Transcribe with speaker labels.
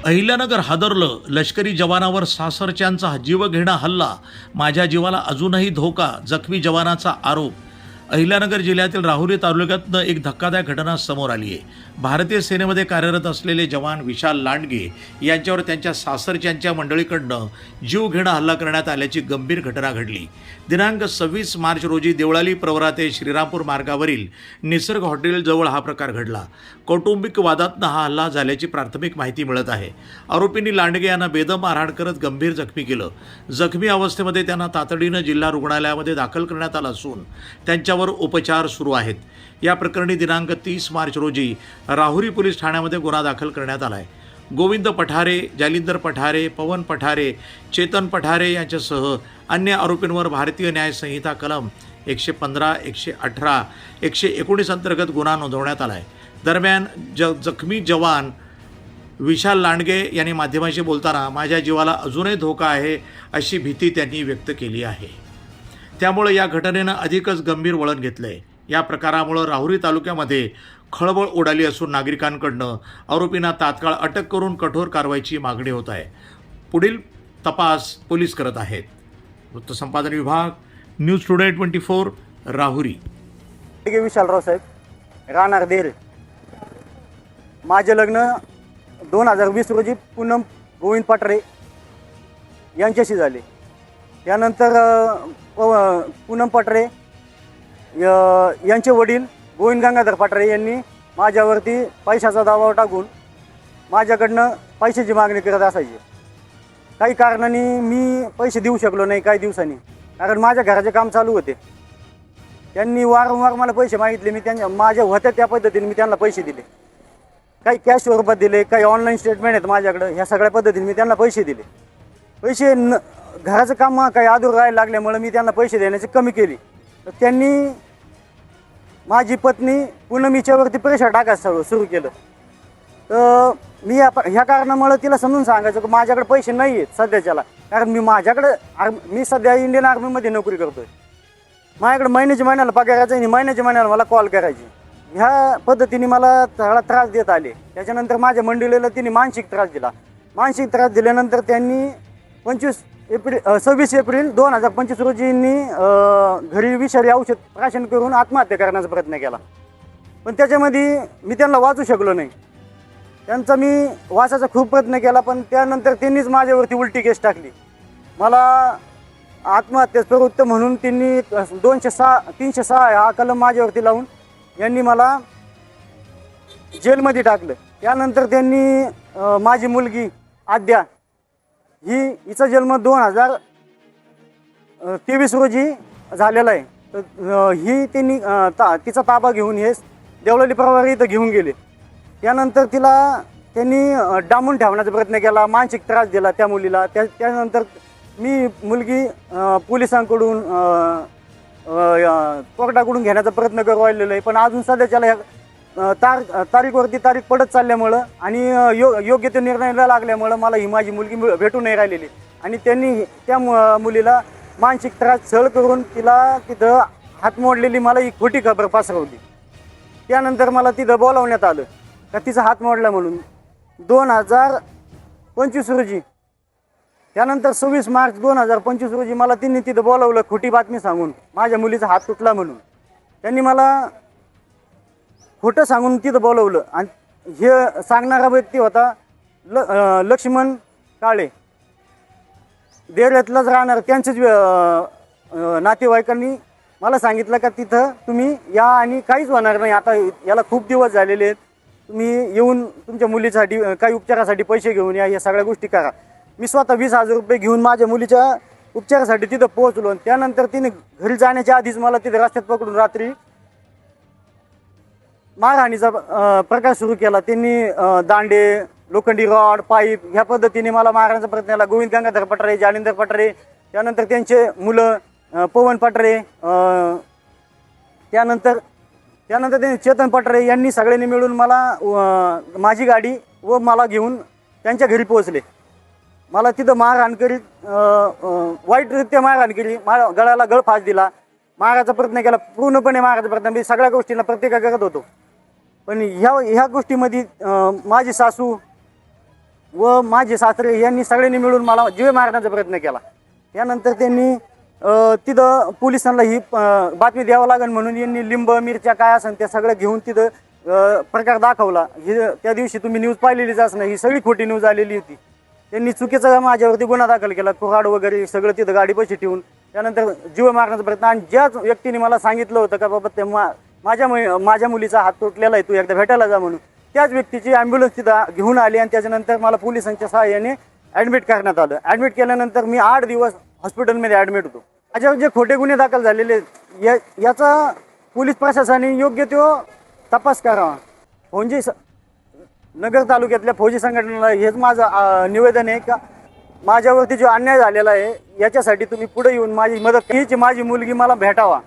Speaker 1: अहिल्यानगर हादरलं. लष्करी जवानावर सासरच्यांचा जीव घेणा हल्ला. माझ्या जीवाला अजूनही धोका. जखमी जवानाचा आरोप. अहिल्यानगर जिल्ह्यातील राहुरी तालुक्यातनं एक धक्कादायक घटना समोर आली आहे. भारतीय सेनेमध्ये कार्यरत असलेले जवान विशाल लांडगे यांच्यावर त्यांच्या सासरच्यांच्या मंडळीकडनं जीव घेणा हल्ला करण्यात आल्याची गंभीर घटना घडली. दिनांक 26 मार्च रोजी देवळाली प्रवरा ते श्रीरामपूर मार्गावरील निसर्ग हॉटेलजवळ हा प्रकार घडला. कौटुंबिक वादातनं हा हल्ला झाल्याची प्राथमिक माहिती मिळत आहे. आरोपींनी लांडगे यांना बेदम मारहाण करत गंभीर जखमी केलं. जखमी अवस्थेमध्ये त्यांना तातडीनं जिल्हा रुग्णालयामध्ये दाखल करण्यात आलं असून त्यांच्यावर उपचार सुरू आहेत. या प्रकरणी दिनांक 30 मार्च रोजी राहुरी पोलीस ठाण्यामध्ये गुन्हा दाखल करण्यात आला आहे. गोविंद पठारे, जालिंदर पठारे, पवन पठारे, चेतन पठारे यांच्यासह अन्य आरोपींवर भारतीय न्याय संहिता कलम 115, 118, 119 अंतर्गत गुन्हा नोंदवण्यात आला आहे. दरम्यान जखमी जवान विशाल लांडगे यांनी माध्यमांशी बोलताना माझ्या जीवाला अजूनही धोका आहे अशी भीती त्यांनी व्यक्त केली आहे. त्यामुळे या घटनेनं अधिकच गंभीर वळण घेतलं आहे. या प्रकारामुळे राहुरी तालुक्यामध्ये खळबळ उडाली असून नागरिकांकडनं आरोपींना तात्काळ अटक करून कठोर कारवाईची मागणी होत आहे. पुढील तपास पोलीस करत आहेत. वृत्तसंपादन विभाग, न्यूज टुडे 24, राहुरी.
Speaker 2: विशालराव साहेब, राहणार देर. माझे लग्न 2020 रोजी पूनम गोविंद पठारे यांच्याशी झाले. त्यानंतर पूनम पठारे यांचे वडील गोविंद गंगाधर पठारे यांनी माझ्यावरती पैशाचा दबाव टाकून माझ्याकडनं पैशाची मागणी करत असायची. काही कारणांनी मी पैसे देऊ शकलो नाही काही दिवसांनी, कारण माझ्या घराचे काम चालू होते. त्यांनी वारंवार मला पैसे मागितले. मी त्यांच्या माझ्या होत्या त्या पद्धतीने मी त्यांना पैसे दिले. काही कॅश स्वरूपात दिले, काही ऑनलाईन स्टेटमेंट आहेत माझ्याकडं. ह्या सगळ्या पद्धतीने मी त्यांना पैसे दिले. घराचं काम काही अधूर राहायला लागल्यामुळे मी त्यांना पैसे देण्याची कमी केली. तर त्यांनी माझी पत्नी पूनम हिच्यावरती प्रेशर टाकायचं सुरू केलं. तर मी ह्या कारणामुळे तिला समजून सांगायचं की माझ्याकडे पैसे नाही आहेत सध्याच्याला, कारण मी सध्या इंडियन आर्मीमध्ये नोकरी करतोय. माझ्याकडे महिन्याला पगार यायचा आणि महिन्याला मला कॉल करायची. ह्या पद्धतीने मला थोडा त्रास देत आले. त्याच्यानंतर माझ्या मंडळीला तिने मानसिक त्रास दिला. मानसिक त्रास दिल्यानंतर त्यांनी 26 एप्रिल 2025 रोजींनी घरी विषारी औषध प्राशन करून आत्महत्या करण्याचा प्रयत्न केला. पण त्याच्यामध्ये मी त्यांना वाचू शकलो नाही. त्यांचा मी वाचायचा खूप प्रयत्न केला, पण त्यानंतर त्यांनीच माझ्यावरती उलटी केस टाकली. मला आत्महत्येस प्रवृत्त म्हणून त्यांनी 306 हा कलम माझ्यावरती लावून यांनी मला जेलमध्ये टाकलं. त्यानंतर त्यांनी माझी मुलगी आद्या हिचा जन्म 2023 रोजी झालेला आहे. तर ही त्यांनी तिचा ताबा घेऊन हे देवळाली प्रवारी इथं घेऊन गेले. त्यानंतर त्यांनी डांबून ठेवण्याचा प्रयत्न केला, मानसिक त्रास दिला त्या मुलीला. त्यानंतर मी मुलगी पोलिसांकडून कोर्टाकडून घेण्याचा प्रयत्न करू राहिलेलो आहे. पण अजून सध्याच्याला तारीखवरती तारीख पडत चालल्यामुळं आणि योग्य ते निर्णयाला लागल्यामुळं मला ही माझी मुलगी भेटू नाही राहिलेली. आणि त्यांनी त्या मुलीला मानसिक त्रास छळ करून तिला तिथं हात मोडलेली मला ही खोटी खबर पसरवली. त्यानंतर मला तिथं बोलावण्यात आलं का तिचा हात मोडला म्हणून 2025 रोजी. त्यानंतर 26 मार्च 2025 रोजी मला त्यांनी तिथं बोलावलं खोटी बातमी सांगून माझ्या मुलीचा हात तुटला म्हणून. त्यांनी मला खोटं सांगून तिथं बोलवलं. आणि हे सांगणारा व्यक्ती होता लक्ष्मण काळे, देवळातलाच राहणार. त्यांचेच नातेवाईकांनी मला सांगितलं का तिथं तुम्ही या आणि काहीच होणार नाही. आता याला खूप दिवस झालेले आहेत, तुम्ही येऊन तुमच्या मुलीसाठी काही उपचारासाठी पैसे घेऊन या, या सगळ्या गोष्टी करा. मी स्वतः 20,000 रुपये घेऊन माझ्या मुलीच्या उपचारासाठी तिथं पोहोचलो. त्यानंतर तिने घरी जाण्याच्या आधीच मला तिथे रस्त्यात पकडून रात्री मारहाणीचा प्रकार सुरू केला. त्यांनी दांडे, लोखंडी रॉड, पाईप ह्या पद्धतीने मला मारण्याचा प्रयत्न केला. गोविंद गंगाधर पठारे, जालिंदर पठारे, त्यानंतर त्यांचे मुलं पवन पठारे, त्यानंतर त्यांनी चेतन पठारे यांनी सगळ्यांनी मिळून मला माझी गाडी व मला घेऊन त्यांच्या घरी पोहोचले. मला तिथं मारहाण करीत वाईटरित्या मारहाण केली. गळ्याला गळफास दिला, मारायचा प्रयत्न केला, पूर्णपणे मारायचा प्रयत्न. मी सगळ्या गोष्टींना प्रतिकार करत होतो. पण ह्या गोष्टीमध्ये माझी सासू व माझे सासरे यांनी सगळ्यांनी मिळून मला जीवे मारण्याचा प्रयत्न केला. यानंतर त्यांनी तिथं पोलिसांना ही बातमी द्यावं लागेल म्हणून यांनी लिंब मिरच्या काय असेल त्या सगळं घेऊन तिथं प्रकार दाखवला. ही त्या दिवशी तुम्ही न्यूज पाहिलेलीच असणार, ही सगळी खोटी न्यूज आलेली होती. त्यांनी चुकीचा माझ्यावरती गुन्हा दाखल केला, कुऱ्हाड वगैरे सगळं तिथं गाडीपाशी ठेवून. त्यानंतर जीव मारण्याचा प्रयत्न. आणि ज्याच व्यक्तीने मला सांगितलं होतं का बाबा ते माझ्या मुलीचा हात तुटलेला आहे, तू एकदा भेटायला जा म्हणून, त्याच व्यक्तीची ॲम्ब्युलन्स तिथं घेऊन आली आणि त्याच्यानंतर मला पोलिसांच्या सहाय्याने ॲडमिट करण्यात आलं. ॲडमिट केल्यानंतर मी 8 दिवस हॉस्पिटलमध्ये ॲडमिट होतो. माझ्यावर जे खोटे गुन्हे दाखल झालेले याचा पोलीस प्रशासनाने योग्य तो तपास करावा. फौजी नगर तालुक्यातल्या फौजी संघटनेला हेच माझं निवेदन आहे का माझ्यावरती जो अन्याय झालेला आहे याच्यासाठी तुम्ही पुढे येऊन माझी मदत, हीच माझी मुलगी मला भेटावा.